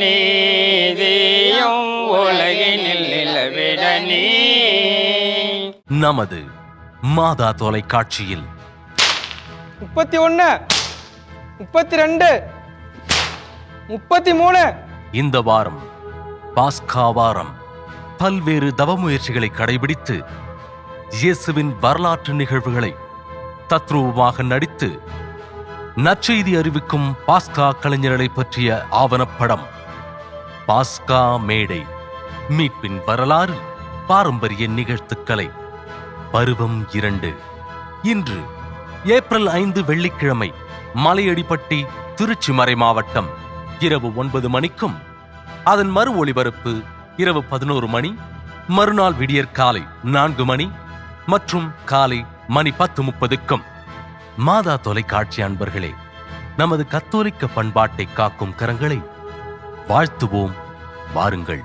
நீதியும் உலகினில் நிலவிட நீ. நமது மாதா தொலைக்காட்சியில் 31, 32, 33. இந்த வாரம் பாஸ்கா வாரம். பல்வேறு தவமுயற்சிகளை கடைபிடித்து இயேசுவின் வரலாற்று நிகழ்வுகளை தத்ரூபமாக நடித்து நற்செய்தி அறிவிக்கும் பாஸ்கா கலைஞர்களை பற்றிய ஆவணப்படம் பாஸ்கா மேடை. மீட்பின் வரலாறு, பாரம்பரிய நிகழ்த்துக்களை. பருவம் 2. இன்று ஏப்ரல் 5 வெள்ளிக்கிழமை, மலையடிப்பட்டி, திருச்சி மறை மாவட்டம். இரவு 9 மணிக்கும் அதன் மறு ஒளிபரப்பு இரவு 11 மணி, மறுநாள் விடியற்காலை 4 மணி மற்றும் காலை மணி 10:30க்கும். மாதா தொலைக்காட்சி அன்பர்களே, நமது கத்தோலிக்க பண்பாட்டை காக்கும் கரங்களை வாழ்த்துவோம், வாருங்கள்.